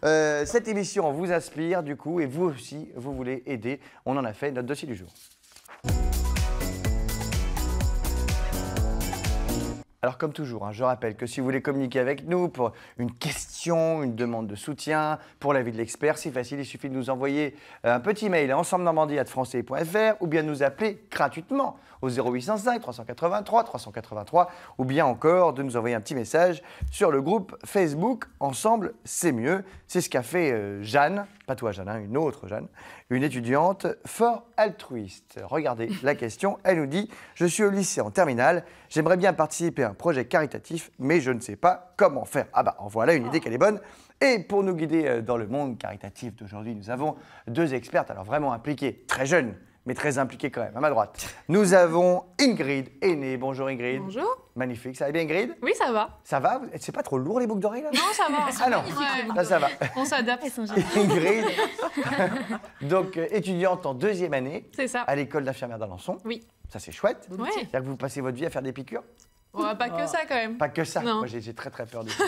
cette émission vous inspire du coup et vous aussi, vous voulez aider. On en a fait notre dossier du jour. Alors comme toujours, je rappelle que si vous voulez communiquer avec nous pour une question, une demande de soutien, pour l'avis de l'expert, c'est facile, il suffit de nous envoyer un petit mail à ensemblenormandie@francetv.fr ou bien nous appeler gratuitement au 0805 383 383 ou bien encore de nous envoyer un petit message sur le groupe Facebook Ensemble c'est mieux. C'est ce qu'a fait Jeanne, pas toi Jeanne, une autre Jeanne, une étudiante fort altruiste. Regardez la question, elle nous dit « Je suis au lycée en terminale, j'aimerais bien participer à un projet caritatif, mais je ne sais pas comment faire. » Ah bah, voilà une idée qu'elle est bonne. Et pour nous guider dans le monde caritatif d'aujourd'hui, nous avons deux expertes, alors vraiment impliquées, très jeunes, mais très impliquées quand même, à ma droite. Nous avons Ingrid Aîné. Bonjour Ingrid. Bonjour. Magnifique, ça va bien Ingrid? Oui, ça va. Ça va? C'est pas trop lourd les boucles d'oreilles là? Non, ça va. Ah non, ça va. On s'adapte. Ingrid, donc étudiante en 2e année C'est ça. à l'école d'infirmière d'Alençon. Oui. Ça c'est chouette. Ouais. C'est-à-dire que vous passez votre vie à faire des piqûres? Pas que ça quand même. Pas que ça. Non. Moi j'ai très très peur de ça.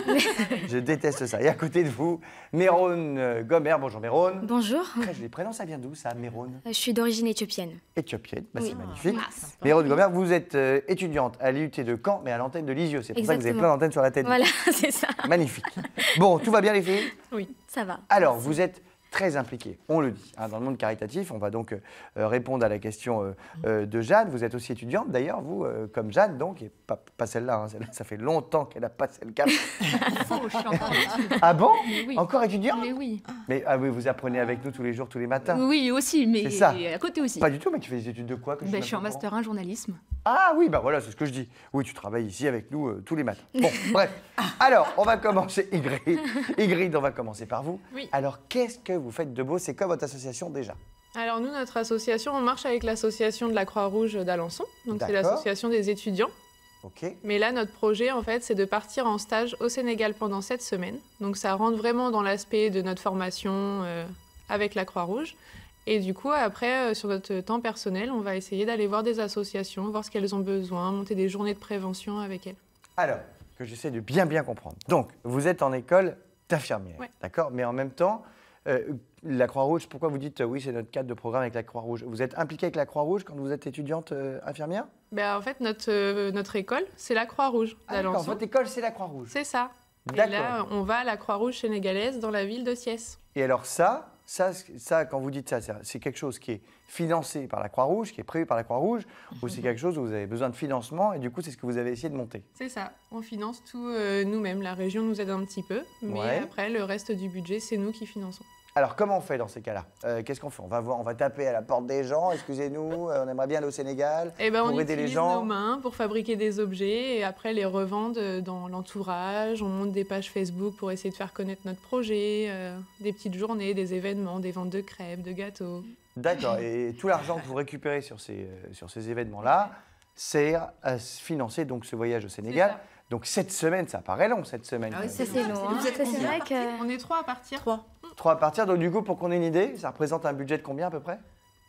Je déteste ça. Et à côté de vous, Mérone Gomer. Bonjour Mérone. Bonjour, Très joli prénom, ça vient d'où ça, Mérone? je suis d'origine éthiopienne. Éthiopienne, bah, Oui. c'est magnifique. Mince. Mérone Gomer, vous êtes étudiante à l'IUT de Caen, mais à l'antenne de Lisieux. C'est pour ça que vous avez Exactement. plein d'antennes sur la tête. Voilà, c'est ça. Magnifique. Bon, tout va bien les filles? Oui. Ça va. Alors, vous êtes très impliqués, on le dit, dans le monde caritatif. On va donc répondre à la question de Jeanne. Vous êtes aussi étudiante, d'ailleurs, vous, comme Jeanne, donc, et pas celle-là. Celle-là, ça fait longtemps qu'elle a passé le cap. Faux, je suis encore Ah bon? Oui. Encore étudiante? Mais oui. Mais oui, vous apprenez avec nous tous les jours, tous les matins. Oui, aussi, mais C'est ça. à côté aussi. Pas du tout, mais tu fais des études de quoi que Ben, je suis en même pas au master 1 journalisme. courant. Ah oui, bah voilà, c'est ce que je dis. Oui, tu travailles ici avec nous tous les matins. Bon, bref. Alors, on va commencer, Ingrid. Ingrid, on va commencer par vous. Oui. Alors, qu'est-ce que vous faites de beau? C'est quoi votre association déjà? Alors nous, notre association, on marche avec l'association de la Croix-Rouge d'Alençon. Donc c'est D'accord. l'association des étudiants. Ok. Mais là, notre projet, en fait, c'est de partir en stage au Sénégal pendant 7 semaines. Donc ça rentre vraiment dans l'aspect de notre formation avec la Croix-Rouge. Et du coup, après, sur notre temps personnel, on va essayer d'aller voir des associations, voir ce qu'elles ont besoin, monter des journées de prévention avec elles. Alors, que j'essaie de bien comprendre. Donc, vous êtes en école d'infirmière, Ouais. d'accord? Mais en même temps, la Croix-Rouge, pourquoi vous dites oui, c'est notre cadre de programme avec la Croix-Rouge? Vous êtes impliquée avec la Croix-Rouge quand vous êtes étudiante infirmière? Ben, en fait, notre école, c'est la Croix-Rouge Ah d'accord, d'Alençon. votre école, c'est la Croix-Rouge. C'est ça. Et D'accord. là, on va à la Croix-Rouge sénégalaise dans la ville de Thiès. Et alors ça, quand vous dites ça, c'est quelque chose qui est financé par la Croix-Rouge, qui est prévu par la Croix-Rouge, ou c'est quelque chose où vous avez besoin de financement et du coup, c'est ce que vous avez essayé de monter? C'est ça. On finance tout nous-mêmes. La région nous aide un petit peu. Mais Ouais. après, le reste du budget, c'est nous qui finançons. Alors, comment on fait dans ces cas-là? Qu'est-ce qu'on fait? On va taper à la porte des gens, excusez-nous, on aimerait bien aller au Sénégal Et ben, pour on aider les utilise gens. nos mains pour fabriquer des objets et après les revendre dans l'entourage. On monte des pages Facebook pour essayer de faire connaître notre projet, des petites journées, des événements, des ventes de crêpes, de gâteaux. D'accord, et tout l'argent que vous récupérez sur ces événements-là sert à financer donc ce voyage au Sénégal. ça. Donc 7 semaines, ça paraît long, 7 semaines. Ah oui, quand Ça, même. c'est long. hein. Vous êtes Ça, c'est combien vrai que... On est 3 à partir. 3. 3 à partir, donc du coup, pour qu'on ait une idée, ça représente un budget de combien à peu près?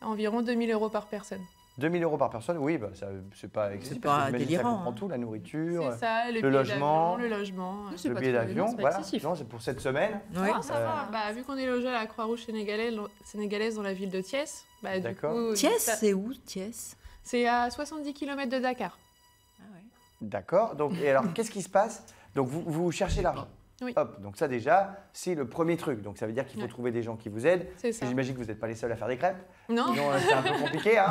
Environ 2000 € par personne. 2000 € par personne, oui, bah, c'est pas excessif. pas parce que j'imagine que délirant, Ça comprend hein. tout, la nourriture, C'est ça, le billet logement, d'avion, le logement. C'est le pas billet trop- d'avion, non, c'est pas voilà. excessif. Non, c'est pour 7 semaines. Ouais. Ah, ça va. Bah, vu qu'on est logé à la Croix-Rouge sénégalaise dans la ville de Thiès, bah, du D'accord. coup, Thiès, ça- c'est où Thiès? c'est à 70 km de Dakar. Ah ouais. D'accord, donc, et alors, qu'est-ce qui se passe? Donc, vous cherchez l'argent. Oui. Hop, donc ça déjà, c'est le premier truc. Donc ça veut dire qu'il faut Ouais. trouver des gens qui vous aident. C'est ça. Et j'imagine que vous n'êtes pas les seuls à faire des crêpes. Non. Sinon, c'est un peu compliqué, hein,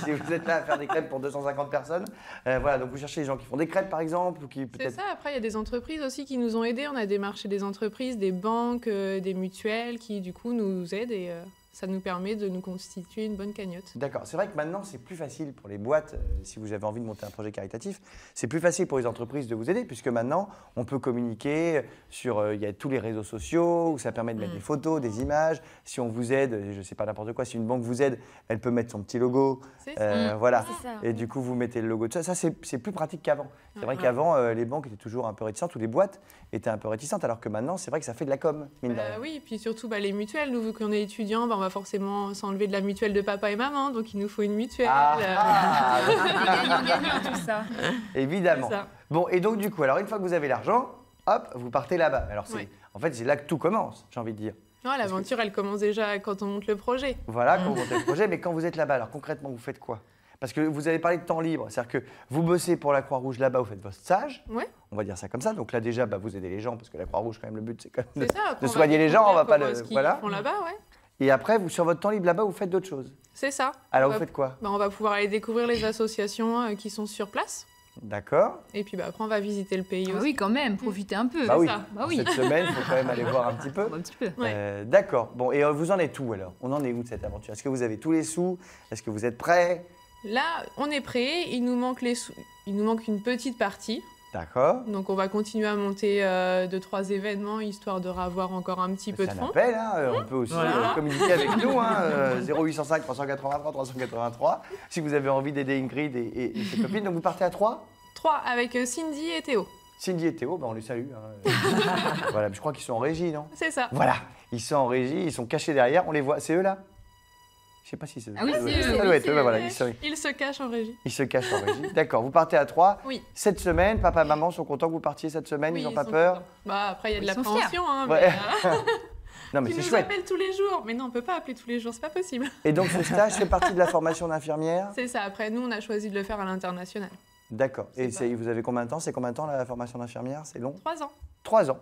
si vous êtes là à faire des crêpes pour 250 personnes. Voilà, donc vous cherchez des gens qui font des crêpes, par exemple, ou qui C'est peut-être... ça, après il y a des entreprises aussi qui nous ont aidés. On a démarché des entreprises, des banques, des mutuelles qui du coup nous aident et ça nous permet de nous constituer une bonne cagnotte. D'accord, c'est vrai que maintenant, c'est plus facile pour les boîtes, si vous avez envie de monter un projet caritatif, c'est plus facile pour les entreprises de vous aider, puisque maintenant, on peut communiquer sur, il y a tous les réseaux sociaux, où ça permet de mettre des photos, des images. Si on vous aide, je ne sais pas n'importe quoi, si une banque vous aide, elle peut mettre son petit logo. C'est ça. Voilà. C'est ça. Et du coup, vous mettez le logo de ça. Ça, c'est plus pratique qu'avant. C'est vrai Ouais. qu'avant, les banques étaient toujours un peu réticentes, ou les boîtes étaient un peu réticentes, alors que maintenant, c'est vrai que ça fait de la com, mine de Bah rien. oui, et puis surtout les mutuelles. Nous, vu qu'on est étudiants, on va forcément s'enlever de la mutuelle de papa et maman, donc il nous faut une mutuelle. Ah, Gagnant-gagnant, tout ça. évidemment. C'est ça. Bon, et donc du coup, alors une fois que vous avez l'argent, hop, vous partez là-bas. Alors c'est Ouais. En fait, c'est là que tout commence, j'ai envie de dire. Non, l'aventure, elle commence déjà quand on monte le projet. Voilà, quand vous montez le projet, mais quand vous êtes là-bas, alors concrètement, vous faites quoi? Parce que vous avez parlé de temps libre, c'est-à-dire que vous bossez pour la Croix-Rouge là-bas, vous faites votre stage, Ouais, on va dire ça comme ça. Donc là déjà, vous aidez les gens, parce que la Croix-Rouge, quand même, le but, c'est quand même c'est ça. Après, de on va soigner les gens, on va pas découvrir le... comment ce qu'ils Voilà. font là-bas, ouais. Et après, vous, sur votre temps libre là-bas, vous faites d'autres choses. C'est ça. Alors, On vous va- faites quoi? On va pouvoir aller découvrir les associations qui sont sur place. D'accord. Et puis après, on va visiter le pays Ah aussi. oui, quand même, profitez un peu. Bah oui, ça. Bah oui. cette semaine, il faut quand même aller voir un petit peu. Un petit peu. Ouais. D'accord. Bon, et vous en êtes où alors? On en est où de cette aventure? Est-ce que vous avez tous les sous? Est-ce que vous êtes prêts? Là, on est prêt. Il nous manque les sous. Il nous manque une petite partie. D'accord. Donc, on va continuer à monter 2-3 événements histoire de ravoir encore un petit peu de C'est un fonds. appel, hein, on peut aussi Voilà. communiquer avec nous, hein, 0805 383 383, si vous avez envie d'aider Ingrid et ses copines. Donc vous partez à 3? 3 avec Cindy et Théo. Cindy et Théo, on les salue. Hein. Voilà, je crois qu'ils sont en régie, non? C'est ça. Voilà, ils sont en régie, ils sont cachés derrière, on les voit. C'est eux là? Je sais pas si c'est eux. Ah oui, Ça doit c'est être- eux, ça oui, doit être c'est eux, bah eux. voilà, Ouais. Il se cache en régie. ils se cachent en régie. D'accord, vous partez à 3. Oui. Cette semaine, papa et maman sont contents que vous partiez cette semaine, Oui, ils n'ont pas sont peur? contents. Bah, après, il y a de Ils sont l'appréhension. Hein, Ouais. mais, Non mais qui c'est nous chouette. appellent tous les jours. Mais non, on peut pas appeler tous les jours, c'est pas possible. Et donc ce stage fait partie de la formation d'infirmière? C'est ça. Après, nous, on a choisi de le faire à l'international. D'accord. Et C'est vous avez combien de temps? C'est combien de temps la formation d'infirmière? C'est long? 3 ans. 3 ans.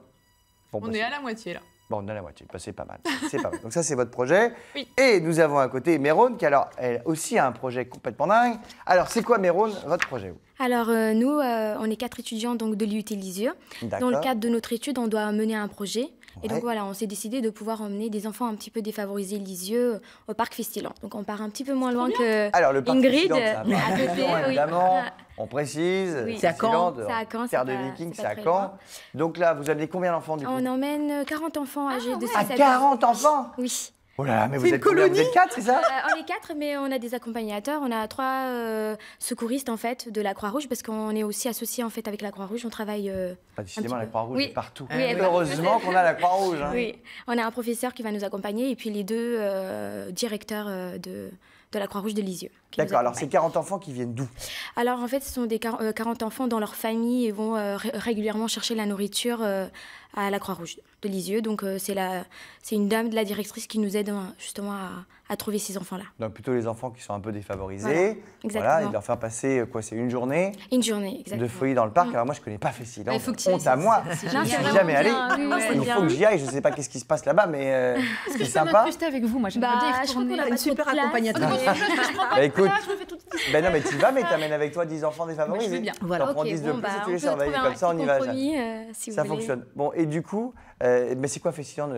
Bon, On bah, est à la moitié là. bon, on est à la moitié. Bah, c'est pas mal. C'est pas mal. Donc ça, c'est votre projet. Oui. Et nous avons à côté Mérone, qui alors, elle aussi a un projet complètement dingue. Alors, c'est quoi Mérone, votre projet? Alors, nous, on est 4 étudiants donc, de l'IUT Lisieux. Dans le cadre de notre étude, on doit mener un projet. Et donc Ouais. voilà, on s'est décidé de pouvoir emmener des enfants un petit peu défavorisés Lisieux au parc Festiland. Donc on part un petit peu moins loin que Alors, le parc Ingrid, Festiland, c'est un parc à côté, Festiland, oui. évidemment. Ah. On précise. Oui. C'est à Caen. C'est à Caen, Terre c'est de pas- Vikings, c'est c'est pas à très Caen. loin. Donc là, vous amenez combien d'enfants du coup? On emmène 40 enfants âgés de 6 À à 12 40 enfants? Oui. Oh là là, mais vous C'est une êtes combien? Vous colonie êtes 4, c'est ça? On est 4, mais on a des accompagnateurs. On a 3 secouristes en fait de la Croix-Rouge parce qu'on est aussi associés en fait avec la Croix-Rouge. On travaille. Bah, décidément, un la petit peu. Croix-Rouge Oui. est partout. Oui, elle est Heureusement qu'on a la Croix-Rouge. Hein. Oui, on a un professeur qui va nous accompagner et puis les 2 directeurs de la Croix-Rouge de Lisieux. qui nous D'accord, alors accompagnent. c'est 40 enfants qui viennent d'où? Alors en fait, ce sont des 40 enfants dans leur famille et vont régulièrement chercher la nourriture à la Croix-Rouge de Lisieux. Donc c'est une dame de la directrice qui nous aide justement à trouver ces enfants-là. Donc plutôt les enfants qui sont un peu défavorisés. Voilà, exactement. Et de leur faire passer, quoi, c'est une journée Une journée, de exactement. folie dans le parc. Alors moi, je connais pas Festiland. Il faut que tu y Honte ailles, à moi. c'est Non, Je c'est suis vraiment jamais allé. bien. Oui, oui, c'est Il bien. faut que j'y aille. Je sais pas qu'est-ce qui se passe là-bas, mais Est-ce que c'est je peux me sympa. tester avec vous? Moi, j'aimerais bien y Bah, je crois retourner. qu'on a Une pas super trop de place, accompagnatrice. mais- Je prends pas Bah, de écoute. place, je me fais tout de suite. Ben non, mais tu vas, mais t'amènes avec toi 10 enfants Moi, défavorisés. je veux bien. Voilà. T'en prends Ok, 10 de bon, plus bah, et tu on les peut surveilles. trouver Comme un ça, on petit y va. compromis, si vous Ça voulez. fonctionne. Bon, et du coup, mais c'est quoi Festiland?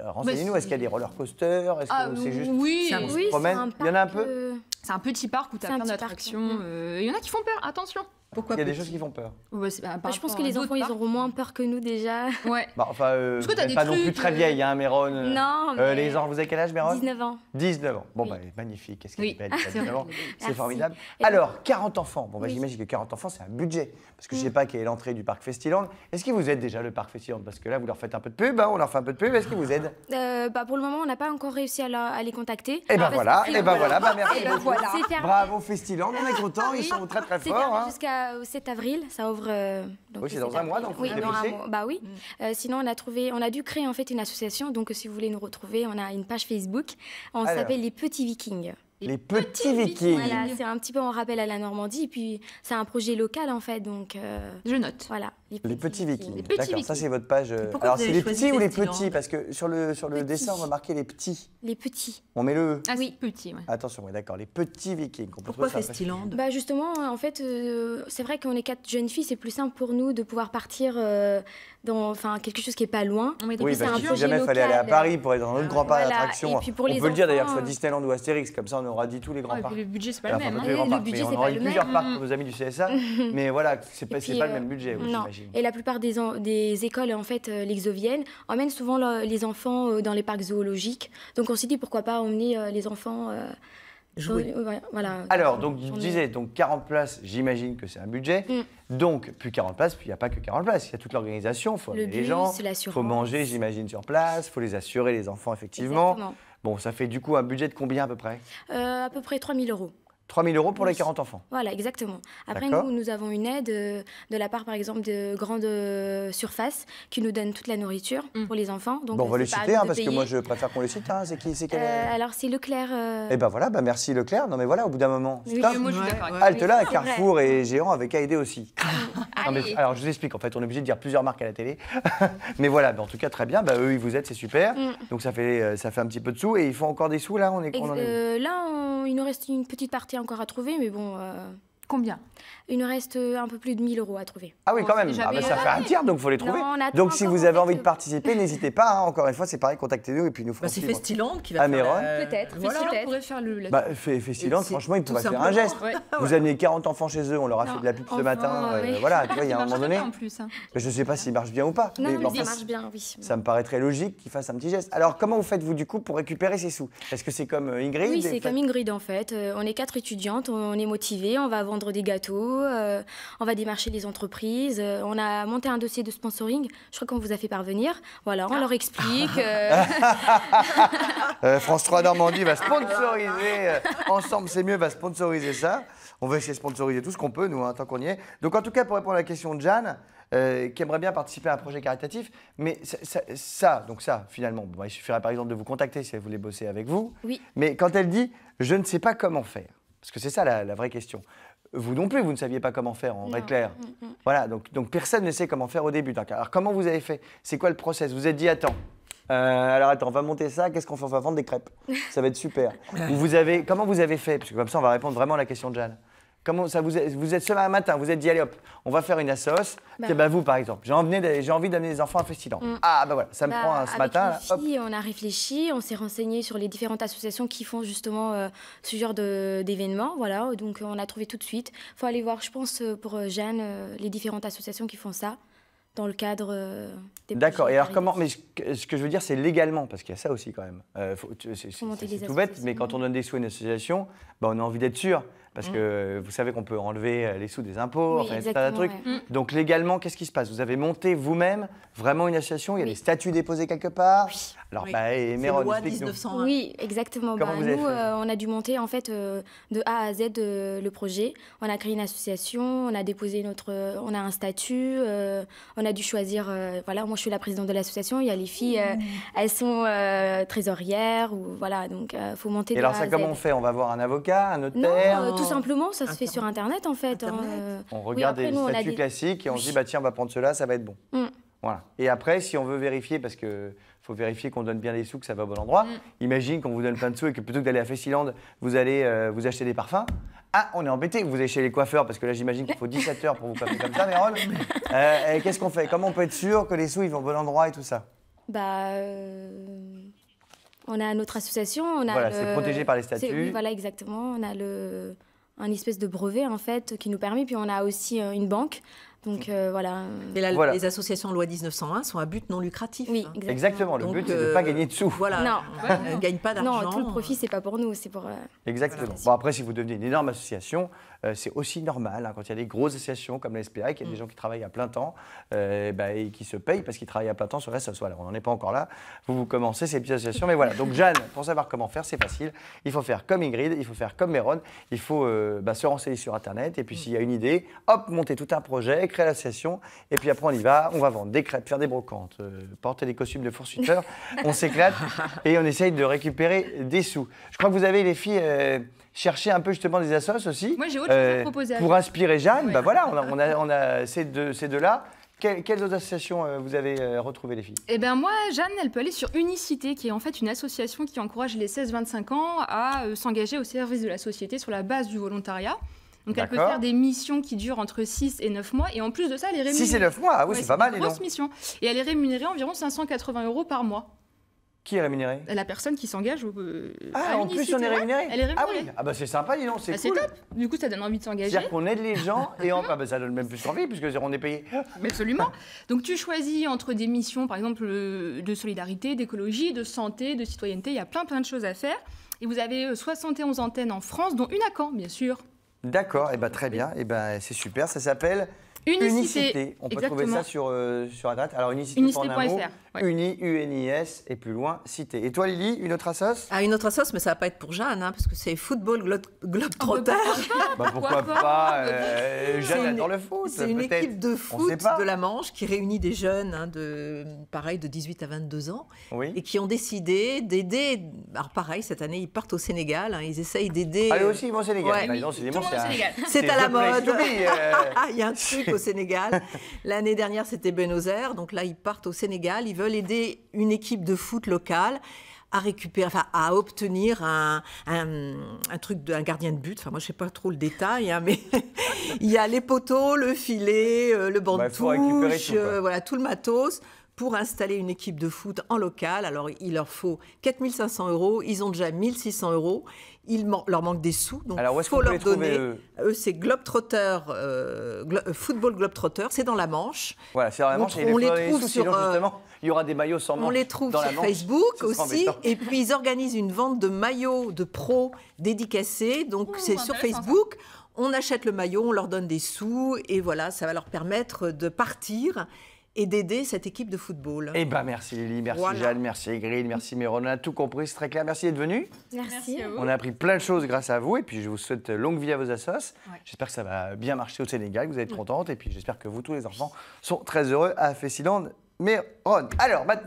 Renseignez-nous. Est-ce qu'il y a des roller coasters? Est-ce que c'est juste. Oui, On se Oui, c'est promène. un Il y en a un parc, peu c'est un petit parc où tu as C'est un plein petit parc, d'attractions. Il y en a qui font peur, attention. Pourquoi Il y a des petit choses qui font peur. Ouais, c'est- par Je pense rapport que à les d'autres enfants, ils parcs. auront moins peur que nous déjà. Ouais. Bah, enfin, Parce que t'as vous des êtes pas non plus trucs, très vieille, hein, Méron. Non, mais Les gens, vous avez quel âge, Méron? 19 ans. 19 ans. Bon, Oui. bah, magnifique. Qu'est-ce qu'elle Oui. est belle, 19 ans. C'est Merci. formidable. Et Alors, 40 enfants. Bon, bah, Oui. j'imagine que 40 enfants, c'est un budget. Parce que je sais pas quelle est l'entrée du parc Festiland. Est-ce que vous êtes déjà le parc Festiland? Parce que là, vous leur faites un peu de pub, hein, on leur fait un peu de pub. Est-ce qu'ils vous aident? Bah, pour le moment, on n'a pas encore réussi à les contacter. Eh ben Parce que voilà, c'est- eh ben voilà, bah, merci Et ben beaucoup. voilà. C'est fermé. Bravo Festiland, on est contents, ils sont très très C'est forts. fermé hein. jusqu'au 7 avril, ça ouvre. Donc, Oui, c'est le dans 7 un mois, avril. donc oui, vous dans un dépêchez. mois. Bah oui. Sinon, on a dû créer en fait une association. Donc, si vous voulez nous retrouver, on a une page Facebook. On Alors. s'appelle les Petits Vikings. Les petits vikings. Voilà, c'est un petit peu en rappel à la Normandie. Et puis, c'est un projet local en fait. Donc, Je note. voilà. Les petits vikings. Les petits D'accord, ça vikings. c'est votre page. pourquoi Alors vous c'est avez les choisi petits ou les Festiland? petits? Parce que sur le Petits. dessin, on va marquer les petits. Les petits. On met le E. Ah Oui. oui, petit, ouais. Attention, oui, d'accord, les petits vikings. qu'on peut Pourquoi trouver sur la page. Festiland? Bah justement, en fait, c'est vrai qu'on est 4 jeunes filles, c'est plus simple pour nous de pouvoir partir dans quelque chose qui est pas loin. On met des Oui, c'est parce un que si projet jamais il fallait aller à local. Paris pour être dans un autre grand parc Voilà, d'attractions, et puis pour on les peut le dire d'ailleurs, enfants, soit Disneyland ou Astérix, comme ça on aura dit tous les grands Ouais, et parcs. puis le budget, c'est pas le Enfin, même. pas hein. tous les grands le parcs, budget, mais on c'est aura pas eu le plusieurs même. parcs pour nos amis du CSA, mais voilà, c'est pas, Et c'est puis, pas le même budget, oui, non. j'imagine. Et la plupart des écoles, en fait, l'exovienne, emmènent souvent les enfants dans les parcs zoologiques. Donc on s'est dit pourquoi pas emmener les enfants. Jouer. Ouais, voilà. Alors, donc, je On est- disais, donc 40 places, j'imagine que c'est un budget. Donc, plus 40 places, puis il n'y a pas que 40 places. Il y a toute l'organisation, il faut Le amener les bus, gens, il l'assurance. faut manger, j'imagine, sur place, il faut les assurer, les enfants, effectivement. Exactement. Bon, ça fait du coup un budget de combien à peu près? À peu près 3 000 euros. 3 000 € pour les Oui. 40 enfants. Voilà, exactement. Après, D'accord. nous avons une aide de la part, par exemple, de grandes surfaces qui nous donnent toute la nourriture pour les enfants. Donc, Bon, on va les c'est pas à citer, nous de parce que payer. moi, je préfère qu'on les cite. Hein. C'est qui c'est quel... Alors, c'est Leclerc. Eh ben voilà, merci Leclerc. Non mais voilà, au bout d'un moment, Oui. stop. Moi, je suis d'accord avec Halte là, c'est Carrefour et Géant avec à aider aussi. Non, mais, Allez. alors je vous explique, en fait, on est obligé de dire plusieurs marques à la télé. Mais voilà, en tout cas, très bien. Bah, eux, ils vous aident, c'est super. Donc ça fait un petit peu de sous. Et ils font encore des sous là, on en est où Là, il nous reste une petite partie encore à trouver, mais bon, Combien? il nous reste un peu plus de 1 000 € à trouver. Ah oui, Bon, quand même. c'est Ah, bah, déjà ça bien. fait un tiers, donc il faut les trouver. Non, on attend Donc si encore, vous en avez fait, envie de participer, n'hésitez pas. Hein. Encore une fois, c'est pareil, contactez-nous et puis nous ferons Bah, c'est suivre. Festiland qui va Ah, faire Méron. Peut-être, Voilà. Festiland pourrait faire le... Bah, Festiland, C'est franchement, ils tout pourraient faire un simplement. geste. Ouais. Vous amenez 40 enfants chez eux, on leur a fait de la pub ce enfin, matin. oui. Voilà, tu vois, il y a un Ça moment marche donné. pas en plus. Hein. Je ne sais pas s'il marche bien ou pas. Non, mais mais enfin, ça marche bien, oui. ça me paraît très logique qu'ils fassent un petit geste. Alors, comment vous faites-vous du coup pour récupérer ces sous? Est-ce que c'est comme Ingrid? Oui, c'est comme Ingrid en fait. On est 4 étudiantes, on est motivées, on va vendre des gâteaux, on va démarcher les entreprises. On a monté un dossier de sponsoring, je crois qu'on vous a fait parvenir. Voilà, on leur explique. France 3 Normandie va sponsoriser, Ensemble c'est mieux, va sponsoriser ça. On va essayer de sponsoriser tout ce qu'on peut, nous, hein, tant qu'on y est. Donc en tout cas, pour répondre à la question de Jeanne, qui aimerait bien participer à un projet caritatif, mais ça finalement, bon, il suffirait par exemple de vous contacter si elle voulait bosser avec vous. Oui. Mais quand elle dit « je ne sais pas comment faire », parce que c'est ça la vraie question. Vous non plus, vous ne saviez pas comment faire en vrai clair. Voilà, donc personne ne sait comment faire au début. Alors comment vous avez fait? C'est quoi le process? Vous vous êtes dit, attends, alors attends, on va monter ça, qu'est-ce qu'on fait? On va vendre des crêpes. Ça va être super. Comment vous avez fait? Parce que comme ça, on va répondre vraiment à la question de Jeanne. Comment ça vous êtes ce matin, vous êtes dit, allez hop, on va faire une assos. Vous, par exemple, j'ai envie d'amener des enfants à Festiland. Ah, bah voilà, ça me prend ce matin. Avec les filles, on a réfléchi, on s'est renseigné sur les différentes associations qui font justement ce genre d'événements. Voilà, donc on a trouvé tout de suite. Il faut aller voir, je pense, pour Jeanne, les différentes associations qui font ça dans le cadre des D'accord, projets et alors comment, caritatifs. mais ce que je veux dire, c'est légalement, parce qu'il y a ça aussi quand même. C'est monter des tout bête, associations. mais quand on donne des sous à une association, bah, on a envie d'être sûr, parce que vous savez qu'on peut enlever les sous des impôts, Oui, enfin, c'est un truc. exactement, ouais. Donc légalement, qu'est-ce qui se passe? Vous avez monté vous-même vraiment une association, il y a Oui. des statuts déposés quelque part. Alors, Oui. bah, et C'est Méron, loi explique-nous. 1901. Oui, exactement. Comment vous avez Nous, fait on a dû monter en fait de A à Z le projet. On a créé une association, on a déposé on a un statut, on a dû choisir. Voilà, moi je suis la présidente de l'association. Il y a les filles, elles sont trésorières ou voilà, donc faut monter Et de alors A ça, à Z. comment on fait? On va voir un avocat, un Non, notaire? tout simplement, ça se fait sur Internet en fait. hein, Internet. On oui, regarde après, des nous, on a statuts des- classiques et on se dit, bah, tiens, on va prendre cela, ça va être bon. Voilà. Et après, si on veut vérifier, parce qu'il faut vérifier qu'on donne bien les sous, que ça va au bon endroit, imagine qu'on vous donne plein de sous et que plutôt que d'aller à Festiland, vous allez vous acheter des parfums. Ah, on est embêté, vous allez chez les coiffeurs, parce que là, j'imagine qu'il faut 17 heures pour vous coiffer comme ça, Méron. Et qu'est-ce qu'on fait? Comment on peut être sûr que les sous, ils vont au bon endroit et tout ça? Bah, on a notre association, on a Voilà, c'est protégé par les statuts. Oui, voilà, exactement. On a un espèce de brevet en fait qui nous permet, puis on a aussi une banque. Donc voilà. Et Voilà. les associations loi 1901 sont à but non lucratif. Oui, hein. exactement. Exactement, le Donc, but, c'est de ne pas gagner de sous. Voilà, Non. on ne gagne pas d'argent. Non, tout le profit, c'est pas pour nous, c'est pour. Exactement. Bon, après, si vous devenez une énorme association, c'est aussi normal. Hein, quand il y a des grosses associations comme la SPA, qu'il y a des gens qui travaillent à plein temps et qui se payent parce qu'ils travaillent à plein temps sur SOS. Voilà, on n'en est pas encore là. Vous commencez ces petites associations. Mais voilà, donc Jeanne, pour savoir comment faire, c'est facile. Il faut faire comme Ingrid, il faut faire comme Méron. Il faut se renseigner sur Internet. Et puis, s'il y a une idée, hop, monter tout un projet, créer l'association. Et puis après, on y va. On va vendre des crêpes, faire des brocantes, porter des costumes de foursuiteurs. On s'éclate et on essaye de récupérer des sous. Je crois que vous avez, les filles, cherché un peu justement des assos aussi. Moi, j'ai autre chose à proposer à Pour vous. inspirer Jeanne, Ouais. bah voilà, on a ces deux-là. Quelles autres associations vous avez retrouvées, les filles? Eh bien moi, Jeanne, elle peut aller sur Unicité, qui est en fait une association qui encourage les 16-25 ans à s'engager au service de la société sur la base du volontariat. Donc elle peut D'accord. faire des missions qui durent entre 6 et 9 mois, et en plus de ça, elle est rémunérée. 6 et 9 mois, ah oui, Ouais, c'est pas mal, une dis donc. grosse mission. Et elle est rémunérée environ 580 € par mois. Qui est rémunéré? La personne qui s'engage Ah, à en plus, Unicité, on est ouais, rémunéré? elle est Ah rémunérée. oui, ah bah c'est sympa, dis donc, c'est Ah, c'est cool. top. Du coup, ça donne envie de s'engager. C'est-à-dire qu'on aide les gens et ah bah, ça donne même plus envie puisque on est payé. Mais absolument. Donc tu choisis entre des missions, par exemple, de solidarité, d'écologie, de santé, de citoyenneté. Il y a plein de choses à faire. Et vous avez 71 antennes en France, dont une à Caen, bien sûr. D'accord, et bah très bien, et ben c'est super, ça s'appelle Unicité. On peut Exactement. trouver ça sur Internet. Alors unicité.fr. Unicité.fr. Ouais. Uni, UNIS et plus loin, Cité. Et toi, Lily, une autre assoce? Ah, une autre assoce, mais ça va pas être pour Jeanne, hein, parce que c'est Football Globetrotter. Pourquoi pas C'est Jeanne une- adore le foot. C'est une peut-être. équipe de On foot sait pas. de la Manche qui réunit des jeunes, hein, pareil, de 18 à 22 ans, Oui. et qui ont décidé d'aider. Alors pareil, cette année, ils partent au Sénégal, hein, ils essayent d'aider. Ah, eux aussi, ils vont au Sénégal. Ouais. Bah, dis donc, Tout décidément, le monde au Sénégal. C'est à la the place mode. to be, Il y a un truc au Sénégal. L'année dernière, c'était Buenos Aires. Donc là, ils partent au Sénégal. Ils veulent aider une équipe de foot locale à récupérer, enfin, à obtenir un truc d'un gardien de but. Enfin, moi, je sais pas trop le détail, hein, mais il y a les poteaux, le filet, le banc de faut récupérer touche, tout, quoi. voilà, tout le matos pour installer une équipe de foot en local. Alors, il leur faut 4 500 €. Ils ont déjà 1 600 €. Leur manque des sous, donc Alors, où il est-ce faut qu'on peut leur les trouver, donner. eux Eux, c'est Globetrotter, Football Globetrotter, c'est dans la Manche. Voilà, c'est vraiment chez on les les trouve sous, sur, sinon, justement, il y aura des maillots sans manches. On les trouve dans la sur Manche. Facebook Ce sera aussi, embêtant. et puis ils organisent une vente de maillots de pros dédicacés, donc c'est sur intéressant, ça. Facebook. On achète le maillot, on leur donne des sous, et voilà, ça va leur permettre de partir et d'aider cette équipe de football. Eh ben merci Lily, merci Voilà. Jeanne, merci Ingrid, merci Méron. On a tout compris, c'est très clair. Merci d'être venus. Merci. à vous. On a appris plein de choses grâce à vous et puis je vous souhaite longue vie à vos assos. Ouais. J'espère que ça va bien marcher au Sénégal, que vous allez être contente et puis j'espère que vous, tous les enfants, sont très heureux à Fessiland Méron. Alors maintenant.